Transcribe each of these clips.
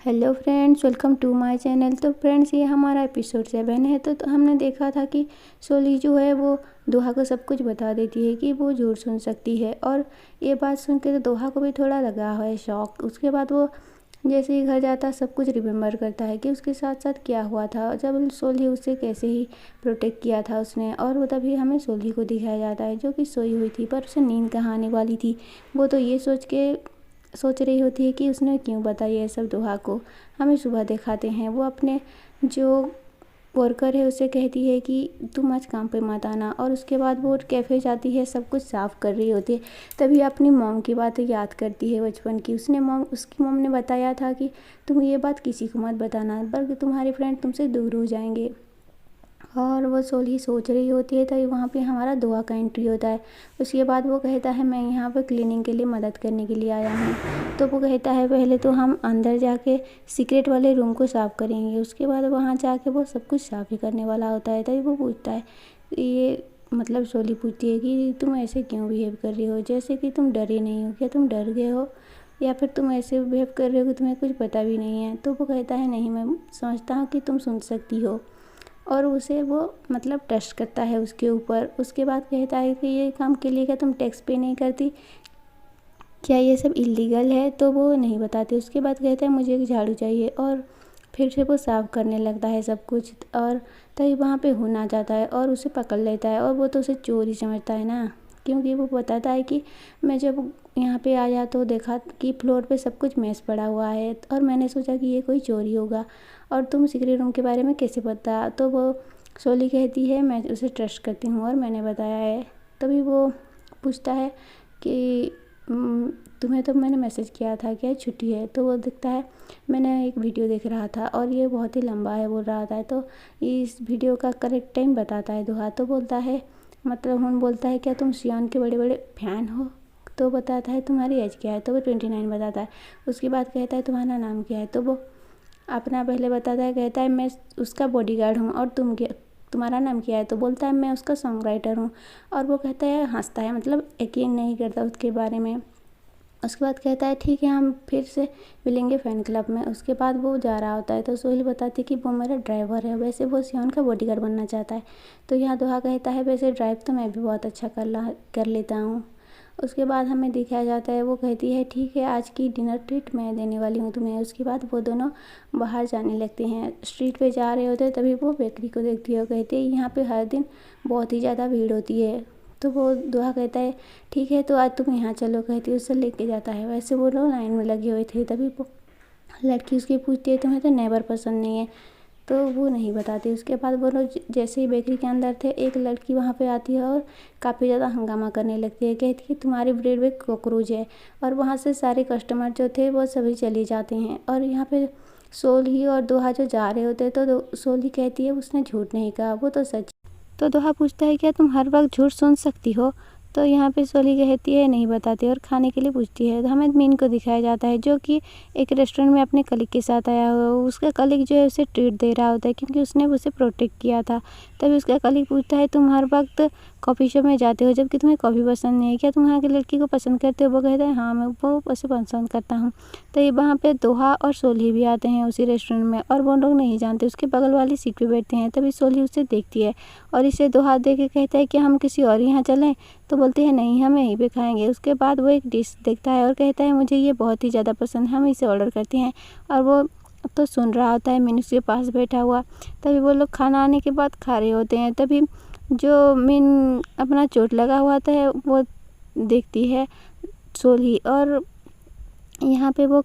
Hello friends, welcome to my channel. तो friends, ये हमारा एपिसोड 7 है। तो हमने देखा था कि सोली जो है वो दोहा को सब कुछ बता देती है कि वो झूठ सुन सकती है। और ये बात सुन के तो दोहा को भी थोड़ा लगा है शौक। उसके बाद वो जैसे ही घर जाता है सब कुछ रिमेम्बर करता है कि उसके साथ साथ क्या हुआ था, जब सोली उसे कैसे ही प्रोटेक्ट किया था उसने। और वो तभी हमें सोली को दिखाया जाता है जो कि सोई हुई थी, पर उसे नींद कहाँ आने वाली थी। वो तो ये सोच रही होती है कि उसने क्यों बताया ये सब दोहा को। हमें सुबह दिखाते हैं वो अपने जो वर्कर है उसे कहती है कि तुम आज काम पे मत आना। और उसके बाद वो कैफ़े जाती है, सब कुछ साफ़ कर रही होती है। तभी अपनी मॉम की बातें याद करती है बचपन की। उसकी मॉम ने बताया था कि तुम ये बात किसी को मत बताना, बल्कि तुम्हारे फ्रेंड तुमसे दूर हो जाएंगे। और वो सोली सोच रही होती है तभी वहाँ पे हमारा दुआ का एंट्री होता है। उसके बाद वो कहता है मैं यहाँ पर क्लीनिंग के लिए मदद करने के लिए आया हूँ। तो वो कहता है पहले तो हम अंदर जाके सीक्रेट वाले रूम को साफ़ करेंगे। उसके बाद वहाँ जाके वो सब कुछ साफ़ ही करने वाला होता है। तभी वो पूछता है, ये मतलब सोली पूछती है कि तुम ऐसे क्यों बिहेव कर रही हो, जैसे कि तुम डरे नहीं हो। क्या तुम डर गए हो, या फिर तुम ऐसे बिहेव कर रहे हो कि तुम्हें कुछ पता भी नहीं है। तो वो कहता है नहीं, मैं समझता हूँ कि तुम सुन सकती हो। और उसे वो मतलब ट्रस्ट करता है उसके ऊपर। उसके बाद कहता है कि ये काम के लिए क्या तुम टैक्स पे नहीं करती, क्या ये सब इलीगल है। तो वो नहीं बताती। उसके बाद कहता है मुझे एक झाड़ू चाहिए, और फिर से वो साफ़ करने लगता है सब कुछ। और तभी वहाँ पे खून आ जाता है और उसे पकड़ लेता है। और वो तो उसे चोर ही समझता है ना, क्योंकि वो बताता है कि मैं जब यहाँ पे आया तो देखा कि फ्लोर पे सब कुछ मेस पड़ा हुआ है, और मैंने सोचा कि ये कोई चोरी होगा। और तुम सीक्रेट रूम के बारे में कैसे पता। तो वो सोली कहती है मैं उसे ट्रस्ट करती हूँ और मैंने बताया है। तभी वो पूछता है कि तुम्हें तो मैंने मैसेज किया था, क्या छुट्टी है। तो वो दिखता है मैंने एक वीडियो देख रहा था और ये बहुत ही लंबा है बोल रहा था। तो इस वीडियो का करेक्ट टाइम बताता है दोहा। तो बोलता है मतलब हम बोलता है क्या तुम सियान के बड़े बड़े फैन हो। तो बताता है तुम्हारी एज क्या है। तो वो 29 बताता है। उसके बाद कहता है तुम्हारा नाम क्या है। तो वो अपना पहले बताता है, कहता है मैं उसका बॉडीगार्ड हूँ। और तुम्हारा नाम क्या है। तो बोलता है मैं उसका सॉन्ग राइटर हूँ। और वो कहता है हंसता है, मतलब यकीन नहीं करता उसके बारे में। उसके बाद कहता है ठीक है हम फिर से मिलेंगे फ़ैन क्लब में। उसके बाद वो जा रहा होता है तो सोहेल बताती है कि वो मेरा ड्राइवर है, वैसे वो सियान का बॉडीगार्ड बनना चाहता है। तो यहाँ दोहा कहता है वैसे ड्राइव तो मैं भी बहुत अच्छा कर लेता हूँ। उसके बाद हमें दिखाया जाता है वो कहती है ठीक है आज की डिनर ट्रीट मैं देने वाली हूँ तुम्हें। उसके बाद वो दोनों बाहर जाने लगते हैं। स्ट्रीट पे जा रहे होते हैं तभी वो बेकरी को देखती है और कहती है यहाँ पे हर दिन बहुत ही ज़्यादा भीड़ होती है। तो वो दोहा कहता है ठीक है तो आज तुम यहाँ चलो, कहती है उससे लेके जाता है। वैसे वो लोग लाइन में लगे हुए थे। तभी वो लड़की उसकी पूछती है तुम्हें तो नेवर पसंद नहीं है। तो वो नहीं बताती। उसके बाद वो लोग जैसे ही बेकरी के अंदर थे एक लड़की वहाँ पे आती है और काफ़ी ज़्यादा हंगामा करने लगती है। कहती है तुम्हारी ब्रेड में कॉकरोच है। और वहाँ से सारे कस्टमर जो थे वो सभी चले जाते हैं। और यहाँ पे सोली और दोहा जो जा रहे होते हैं तो सोली कहती है उसने झूठ नहीं कहा, वो तो सच। तो दोहा पूछता है क्या तुम हर वक्त झूठ सुन सकती हो। तो यहाँ पे सोली कहती है नहीं बताती और खाने के लिए पूछती है। तो हमें मीन को दिखाया जाता है जो कि एक रेस्टोरेंट में अपने कलीग के साथ आया हुआ। उसका कलीग जो है उसे ट्रीट दे रहा होता है क्योंकि उसने उसे प्रोटेक्ट किया था। तभी उसका कलीग पूछता है तुम हर वक्त कॉफ़ी शॉप में जाते हो जबकि तुम्हें कॉफ़ी पसंद नहीं है, क्या तुम यहाँ की लड़की को पसंद करते हो। वो कहता है हाँ मैं वो उसे पसंद करता हूँ। तो ये वहाँ पे दोहा और सोली भी आते हैं उसी रेस्टोरेंट में, और वो लोग नहीं जानते उसके बगल वाली सीट पे बैठते हैं। तभी सोली उसे देखती है और इसे दोहा दे के कहता है कि हम किसी और यहाँ चलें। तो बोलती है नहीं हम यहीं पे खाएंगे। उसके बाद वो एक डिश देखता है और कहता है मुझे ये बहुत ही ज़्यादा पसंद है, हम इसे ऑर्डर करते हैं। और वो तो सुन रहा होता है मीन उसके पास बैठा हुआ। तभी वो लोग खाना आने के बाद खा रहे होते हैं। तभी जो मीन अपना चोट लगा हुआ था वो देखती है सोली। और यहाँ पे वो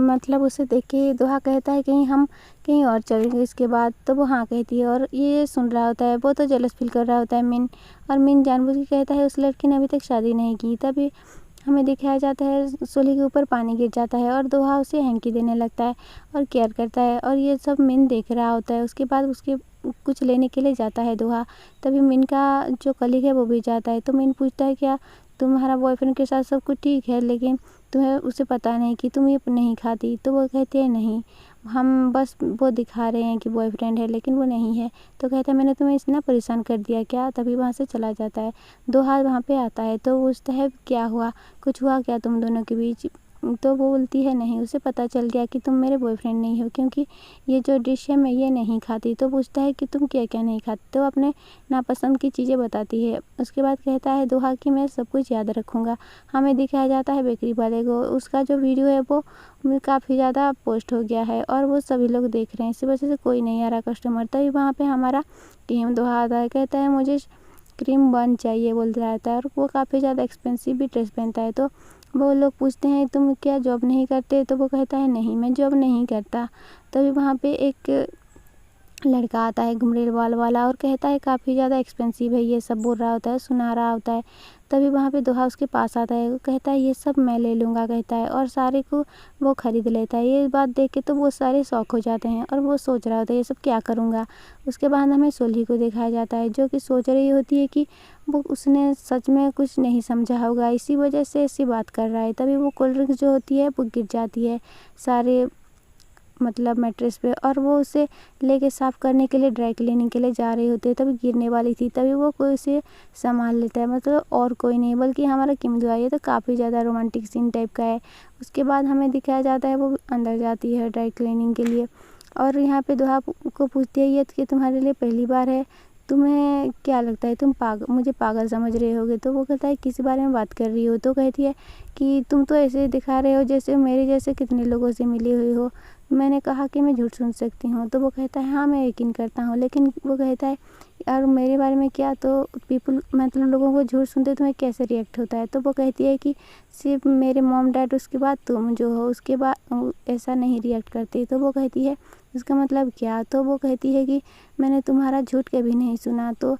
मतलब उसे देख के दोहा कहता है कहीं हम कहीं और चलेंगे इसके बाद। तो वो हाँ कहती है और ये सुन रहा होता है। वो तो जेलस फील कर रहा होता है मीन। और मीन जानबूझ के कहता है उस लड़की ने अभी तक शादी नहीं की। तभी हमें दिखाया जाता है सोली के ऊपर पानी गिर जाता है और दोहा उसे हैंकी देने लगता है और केयर करता है। और ये सब मीन देख रहा होता है। उसके बाद उसके कुछ लेने के लिए जाता है दोहा। तभी मीन का जो कलीग है वो भी जाता है। तो मीन पूछता है क्या तुम्हारा बॉयफ्रेंड के साथ सब कुछ ठीक है, लेकिन तुम्हें उसे पता नहीं कि तुम ये नहीं खाती। तो वो कहती है नहीं हम बस वो दिखा रहे हैं कि बॉयफ्रेंड है लेकिन वो नहीं है। तो कहता है मैंने तुम्हें इतना परेशान कर दिया क्या। तभी वहाँ से चला जाता है। दोहा वहाँ पे आता है तो पूछता है क्या हुआ, कुछ हुआ क्या तुम दोनों के बीच। तो वो बोलती है नहीं, उसे पता चल गया कि तुम मेरे बॉयफ्रेंड नहीं हो, क्योंकि ये जो डिश है मैं ये नहीं खाती। तो पूछता है कि तुम क्या क्या नहीं खाती, तो अपने नापसंद की चीज़ें बताती है। उसके बाद कहता है दोहा कि मैं सब कुछ याद रखूँगा। हमें दिखाया जाता है बेकरी वाले को, उसका जो वीडियो है वो काफ़ी ज़्यादा पोस्ट हो गया है और वो सभी लोग देख रहे हैं, इसी वजह से कोई नहीं आ रहा कस्टमर। तभी वहाँ पर हमारा क्रीम दोहा आता है, कहता है मुझे क्रीम बन चाहिए बोलता रहता है, और वो काफ़ी ज़्यादा एक्सपेंसिव भी ड्रेस पहनता है। तो वो लोग पूछते हैं तुम क्या जॉब नहीं करते, तो वो कहता है नहीं मैं जॉब नहीं करता। तभी वहाँ पे एक लड़का आता है घुंघरेल बाल वाला और कहता है काफ़ी ज़्यादा एक्सपेंसिव है, ये सब बोल रहा होता है, सुना रहा होता है। तभी वहाँ पे दोहा उसके पास आता है, वो कहता है ये सब मैं ले लूँगा कहता है, और सारे को वो ख़रीद लेता है। ये बात देख के तो वो सारे शौक हो जाते हैं और वो सोच रहा होता है ये सब क्या करूँगा। उसके बाद हमें सोल्ही को दिखाया जाता है, जो कि सोच रही होती है कि वो उसने सच में कुछ नहीं समझा होगा, इसी वजह से ऐसी बात कर रहा है। तभी वो कोल्ड ड्रिंक्स जो होती है वो गिर जाती है सारे मतलब मैट्रेस पे, और वो उसे लेके साफ़ करने के लिए ड्राई क्लीनिंग के लिए जा रही होती है। तभी गिरने वाली थी, तभी वो कोई उसे संभाल लेता है, मतलब और कोई नहीं बल्कि हमारा किम दुआ। ये तो काफ़ी ज़्यादा रोमांटिक सीन टाइप का है। उसके बाद हमें दिखाया जाता है वो अंदर जाती है ड्राई क्लीनिंग के लिए, और यहाँ पे दोहा को पूछती है ये कि तुम्हारे लिए पहली बार है, तुम्हें क्या लगता है तुम मुझे पागल समझ रहे होगे। तो वो कहता है किस बारे में बात कर रही हो। तो कहती है कि तुम तो ऐसे दिखा रहे हो जैसे मेरे जैसे कितने लोगों से मिली हुई हो। मैंने कहा कि मैं झूठ सुन सकती हूँ। तो वो कहता है हाँ मैं यकीन करता हूँ, लेकिन वो कहता है यार मेरे बारे में क्या, तो पीपल मतलब लोगों को झूठ सुनते तुम्हें कैसे रिएक्ट होता है। तो वो कहती है कि सिर्फ मेरे मॉम डैड उसके बाद तुम जो हो उसके बाद ऐसा नहीं रिएक्ट करती। तो वो कहती है इसका मतलब क्या। तो वो कहती है कि मैंने तुम्हारा झूठ कभी नहीं सुना। तो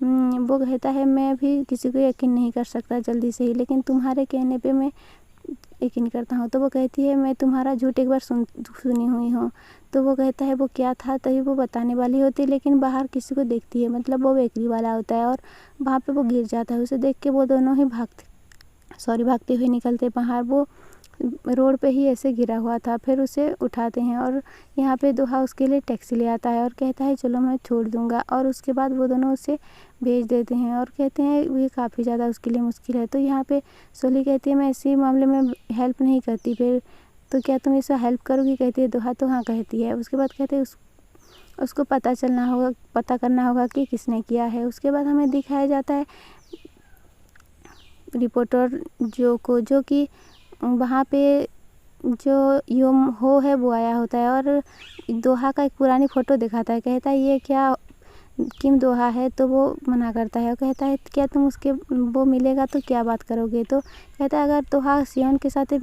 वो कहता है मैं भी किसी को यकीन नहीं कर सकता जल्दी से ही, लेकिन तुम्हारे कहने पे मैं यकीन करता हूँ। तो वो कहती है मैं तुम्हारा झूठ एक बार सुनी हुई हूँ। तो वो कहता है वो क्या था। तभी वो बताने वाली होती है, लेकिन बाहर किसी को देखती है, मतलब वो बेकरी वाला होता है, और वहाँ पे वो गिर जाता है। उसे देख के वो दोनों ही भागते हुए निकलते बाहर। वो रोड पे ही ऐसे गिरा हुआ था, फिर उसे उठाते हैं और यहाँ पे दोहा उसके लिए टैक्सी ले आता है और कहता है चलो मैं छोड़ दूँगा, और उसके बाद वो दोनों उसे भेज देते हैं और कहते हैं ये काफ़ी ज़्यादा उसके लिए मुश्किल है। तो यहाँ पे सोली कहती है मैं इसी मामले में हेल्प नहीं करती, फिर तो क्या तुम इसका हेल्प करोगी। कहती है दोहा तो हाँ कहती है। उसके बाद कहते हैं उसको पता करना होगा कि किसने किया है। उसके बाद हमें दिखाया जाता है रिपोर्टर जो कि वहाँ पे जो योम हो है वो आया होता है और दोहा का एक पुरानी फ़ोटो दिखाता है। कहता है ये क्या किम दोहा है। तो वो मना करता है और कहता है क्या तुम उसके वो मिलेगा तो क्या बात करोगे। तो कहता है अगर दोहा सियोन के साथ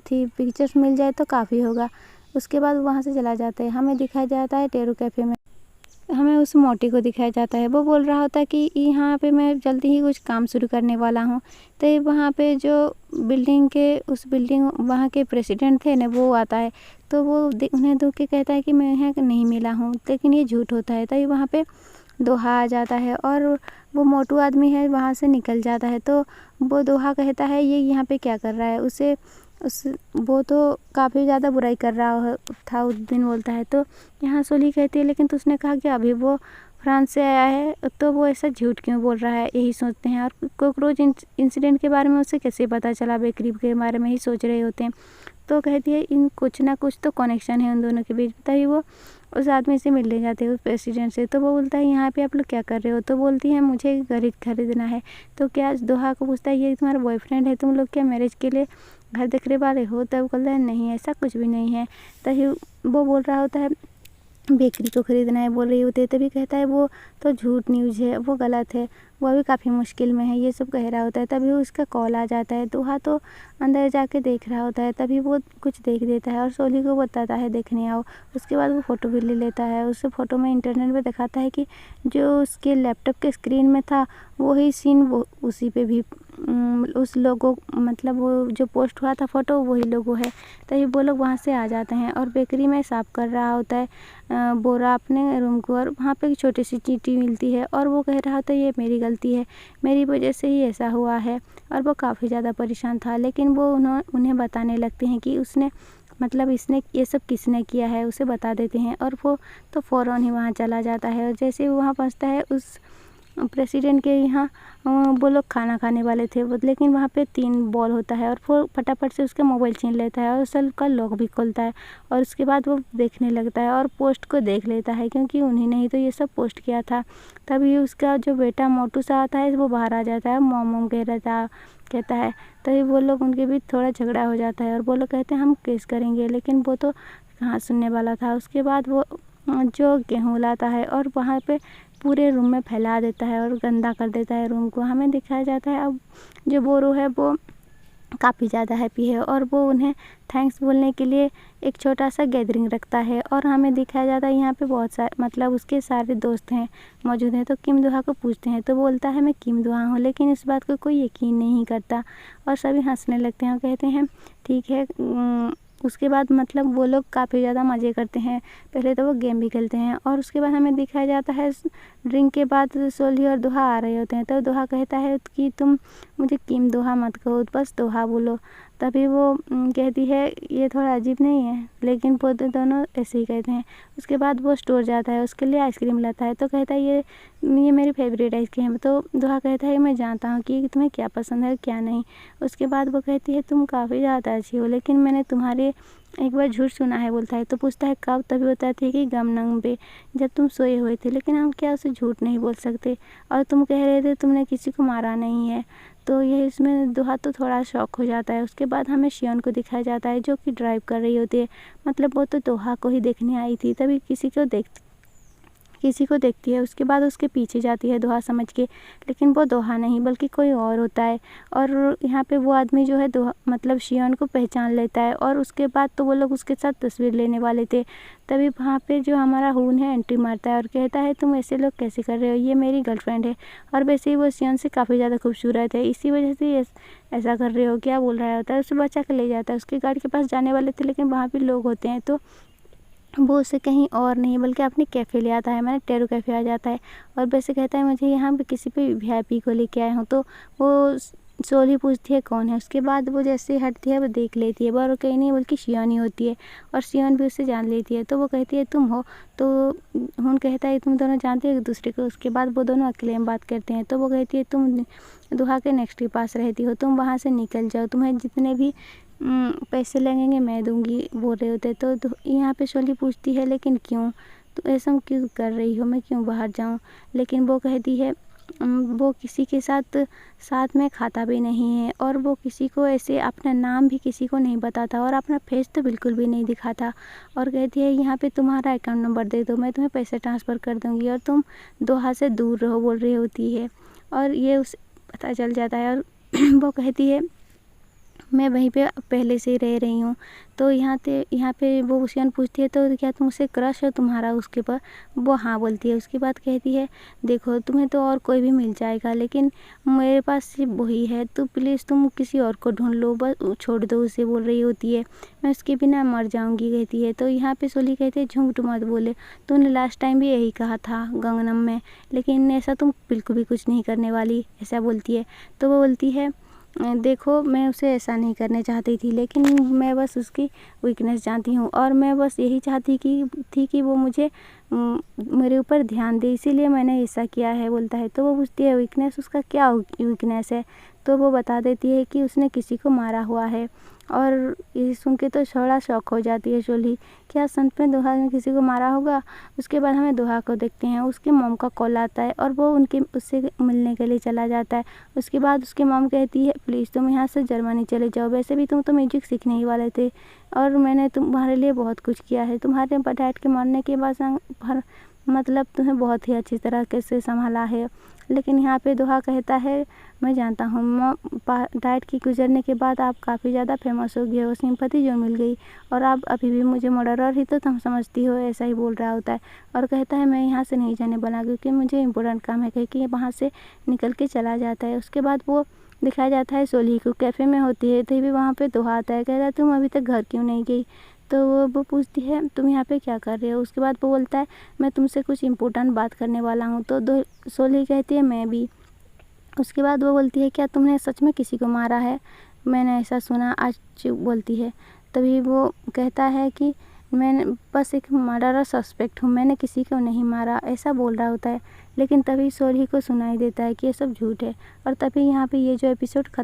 थी पिक्चर्स मिल जाए तो काफ़ी होगा। उसके बाद वहाँ से चला जाता है। हमें दिखाया जाता है टेरू कैफ़े में, हमें उस मोटी को दिखाया जाता है। वो बोल रहा होता है कि यहाँ पे मैं जल्दी ही कुछ काम शुरू करने वाला हूँ। तो वहाँ पे जो बिल्डिंग वहाँ के प्रेसिडेंट थे ना वो आता है। तो वो उन्हें देख के कहता है कि मैं यहाँ नहीं मिला हूँ, लेकिन ये झूठ होता है। तभी वहाँ पे दोहा आ जाता है और वो मोटू आदमी है वहाँ से निकल जाता है। तो वो दोहा कहता है ये यहाँ पे क्या कर रहा है। वो तो काफ़ी ज़्यादा बुराई कर रहा था उस दिन बोलता है। तो यहाँ सोली कहती है लेकिन तो उसने कहा कि अभी वो फ्रांस से आया है, तो वो ऐसा झूठ क्यों बोल रहा है, यही सोचते हैं। और कॉकरोच इंसिडेंट के बारे में उसे कैसे पता चला, बेकरी के बारे में ही सोच रहे होते हैं। तो कहती है इन कुछ ना कुछ तो कनेक्शन है उन दोनों के बीच। तभी वो उस आदमी से मिलने जाते हैं उस प्रेसिडेंट से। तो वो बोलता है यहाँ पे आप लोग क्या कर रहे हो। तो बोलती है मुझे घर खरीदना है। तो क्या दोहा को पूछता है ये तुम्हारा बॉयफ्रेंड है, तुम लोग क्या मैरिज के लिए घर देखने वाले हो। तब बोलता है नहीं ऐसा कुछ भी नहीं है। तभी वो बोल रहा होता है बेकरी को ख़रीदना है बोल रही होती है। तभी कहता है वो तो झूठ न्यूज़ है, वो गलत है, वो अभी काफ़ी मुश्किल में है, ये सब कह रहा होता है। तभी उसका कॉल आ जाता है। दोहा तो अंदर जाके देख रहा होता है। तभी वो कुछ देख देता है और सोली को बताता है देखने आओ। उसके बाद वो फ़ोटो भी ले लेता है। उस फ़ोटो में इंटरनेट पे दिखाता है कि जो उसके लैपटॉप के स्क्रीन में था वही सीन वो उसी पे भी उस लोगो मतलब वो जो पोस्ट हुआ था फ़ोटो वही लोगो है। तभी वो लोग वहाँ से आ जाते हैं और बेकरी में साफ़ कर रहा होता है बोरा अपने रूम को, और वहाँ पे एक छोटी सी चींटी मिलती है और वो कह रहा होता है ये मेरी गलती है, मेरी वजह से ही ऐसा हुआ है। और वो काफ़ी ज़्यादा परेशान था, लेकिन वो उन्हें बताने लगते हैं कि उसने मतलब इसने ये सब किसने किया है उसे बता देते हैं। और वो तो फ़ौरन ही वहाँ चला जाता है और जैसे ही वहाँ पहुँचता है उस प्रेसिडेंट के यहाँ वो लोग खाना खाने वाले थे, लेकिन वहाँ पे 3 बॉल होता है और वो फटाफट से उसका मोबाइल छीन लेता है और सेल का लॉक भी खोलता है और उसके बाद वो देखने लगता है और पोस्ट को देख लेता है, क्योंकि उन्हीं ने ही तो ये सब पोस्ट किया था। तभी उसका जो बेटा मोटू सा आता है वो बाहर आ जाता है, मॉम मॉम कहता है। तभी वो लोग उनके बीच थोड़ा झगड़ा हो जाता है और वो लोग कहते हैं हम केस करेंगे, लेकिन वो तो कहाँ सुनने वाला था। उसके बाद वो जो गेहूँ लाता है और वहाँ पे पूरे रूम में फैला देता है और गंदा कर देता है रूम को। हमें दिखाया जाता है अब जो बोरो है वो काफ़ी ज़्यादा हैप्पी है और वो उन्हें थैंक्स बोलने के लिए एक छोटा सा गैदरिंग रखता है और हमें दिखाया जाता है यहाँ पे बहुत सारे मतलब उसके सारे दोस्त हैं मौजूद हैं। तो किम दोहा को पूछते हैं तो बोलता है मैं किम दोहा हूँ, लेकिन इस बात को कोई यकीन नहीं करता और सभी हंसने लगते हैं और कहते हैं ठीक है। उसके बाद मतलब वो लोग काफ़ी ज़्यादा मज़े करते हैं। पहले तो वो गेम भी खेलते हैं और उसके बाद हमें दिखाया जाता है ड्रिंक के बाद सोली और दोहा आ रहे होते हैं। तो दोहा कहता है कि तुम मुझे किम दोहा मत कहो, बस दोहा बोलो। तभी वो कहती है ये थोड़ा अजीब नहीं है, लेकिन वो दोनों ऐसे ही कहते हैं। उसके बाद वो स्टोर जाता है, उसके लिए आइसक्रीम लाता है तो कहता है ये मेरी फेवरेट आइसक्रीम है। तो दोहा कहता है मैं जानता हूँ कि तुम्हें क्या पसंद है क्या नहीं। उसके बाद वो कहती है तुम काफ़ी ज़्यादा अच्छी हो, लेकिन मैंने तुम्हारे एक बार झूठ सुना है बोलता है। तो पूछता है कब। तभी बताती है कि गमनम पे जब तुम सोए हुए थे, लेकिन हम क्या उसे झूठ नहीं बोल सकते और तुम कह रहे थे तुमने किसी को मारा नहीं है। तो ये इसमें दोहा तो थोड़ा शॉक हो जाता है। उसके बाद हमें शियोन को दिखाया जाता है जो कि ड्राइव कर रही होती है, मतलब वो तो दोहा को ही देखने आई थी। तभी किसी को देखती है, उसके बाद उसके पीछे जाती है दोहा समझ के, लेकिन वो दोहा नहीं बल्कि कोई और होता है। और यहाँ पे वो आदमी जो है दोहा मतलब शियोन को पहचान लेता है और उसके बाद तो वो लोग उसके साथ तस्वीर लेने वाले थे। तभी वहाँ पे जो हमारा हुन है एंट्री मारता है और कहता है तुम ऐसे लोग कैसे कर रहे हो, ये मेरी गर्लफ्रेंड है। और वैसे ही वो शियोन से काफ़ी ज़्यादा खूबसूरत है, इसी वजह से ऐसा कर रहे हो, क्या बोल रहा होता है। उसे बचा कर ले जाता है, उसकी गाड़ी के पास जाने वाले थे लेकिन वहाँ भी लोग होते हैं तो वो उसे कहीं और नहीं बल्कि अपने कैफ़े ले आता है, मैंने टेरू कैफ़े आ जाता है और वैसे कहता है मुझे यहाँ पे किसी पे वीआईपी को लेके आए हूँ। तो वो सोली पूछती है कौन है। उसके बाद वो जैसे हटती है वो देख लेती है, और कहीं नहीं बल्कि शियोन ही होती है और शियोन भी उसे जान लेती है। तो वो कहती है तुम हो। तो हुन कहता है तुम दोनों जानते हो एक दूसरे को। उसके बाद वो दोनों अकेले में बात करते हैं। तो वो कहती है तुम दोहा के नेक्स्ट के पास रहती हो, तुम वहाँ से निकल जाओ, तुम्हें जितने भी पैसे लगेंगे मैं दूंगी बोल रहे होते। तो यहाँ पे सोली पूछती है लेकिन क्यों, तो ऐसा क्यों कर रही हो, मैं क्यों बाहर जाऊँ। लेकिन वो कहती है वो किसी के साथ में खाता भी नहीं है और वो किसी को ऐसे अपना नाम भी किसी को नहीं बताता और अपना फेस तो बिल्कुल भी नहीं दिखाता। और कहती है यहाँ पे तुम्हारा अकाउंट नंबर दे दो, मैं तुम्हें पैसे ट्रांसफ़र कर दूँगी और तुम दोहा से दूर रहो बोल रही होती है। और ये उसे पता चल जाता है और वो कहती है मैं वहीं पे पहले से ही रह रही हूँ। तो यहाँ पे वो शियोन पूछती है तो क्या तुम उसे क्रश है तुम्हारा उसके ऊपर। वो हाँ बोलती है। उसके बाद कहती है देखो तुम्हें तो और कोई भी मिल जाएगा, लेकिन मेरे पास सिर्फ वही है, तो प्लीज़ तुम किसी और को ढूंढ लो, बस छोड़ दो उसे बोल रही होती है। मैं उसके बिना मर जाऊँगी कहती है। तो यहाँ पे सोली कहती है झूठ मत बोले, तूने लास्ट टाइम भी यही कहा था गंगनम में, लेकिन ऐसा तुम बिल्कुल भी कुछ नहीं करने वाली, ऐसा बोलती है। तो वो बोलती है देखो मैं उसे ऐसा नहीं करने चाहती थी, लेकिन मैं बस उसकी वीकनेस जानती हूँ और मैं बस यही चाहती थी कि वो मुझे मेरे ऊपर ध्यान दे, इसीलिए मैंने ऐसा किया है बोलता है। तो वो पूछती है वीकनेस, उसका क्या वीकनेस है। तो वो बता देती है कि उसने किसी को मारा हुआ है। और ये सुन के तो थोड़ा शॉक हो जाती है सोली, क्या सच में दोहा ने किसी को मारा होगा। उसके बाद हमें दोहा को देखते हैं, उसके मॉम का कॉल आता है और वो उससे मिलने के लिए चला जाता है। उसके बाद उसके मॉम कहती है प्लीज़ तुम यहाँ से जर्मनी चले जाओ, वैसे भी तुम तो म्यूजिक सीखने ही वाले थे और मैंने तुम्हारे लिए बहुत कुछ किया है, तुम्हारे डैड के मरने के बाद मतलब तुम्हें बहुत ही अच्छी तरह से संभाला है। लेकिन यहाँ पे दोहा कहता है मैं जानता हूँ डैड की गुजरने के बाद आप काफ़ी ज़्यादा फेमस हो गए हो, सिंपैथी जो मिल गई और आप अभी भी मुझे मर्डरर ही तो तुम समझती हो, ऐसा ही बोल रहा होता है। और कहता है मैं यहाँ से नहीं जाने वाला क्योंकि मुझे इम्पोर्टेंट काम है, कह के वहाँ से निकल के चला जाता है। उसके बाद वो दिखाया जाता है सोली को कैफ़े में होती है, तभी वहाँ पे दोहा आता है, कहता है तुम अभी तक घर क्यों नहीं गई। तो वो पूछती है तुम यहाँ पे क्या कर रहे हो। उसके बाद वो बोलता है मैं तुमसे कुछ इम्पोर्टेंट बात करने वाला हूँ। तो सोली कहती है मैं भी। उसके बाद वो बोलती है क्या तुमने सच में किसी को मारा है, मैंने ऐसा सुना आज बोलती है। तभी वो कहता है कि मैंने बस एक मर्डरर सस्पेक्ट हूँ, मैंने किसी को नहीं मारा, ऐसा बोल रहा होता है। लेकिन तभी सोली को सुनाई देता है कि ये सब झूठ है और तभी यहाँ पे ये जो एपिसोड खत्म।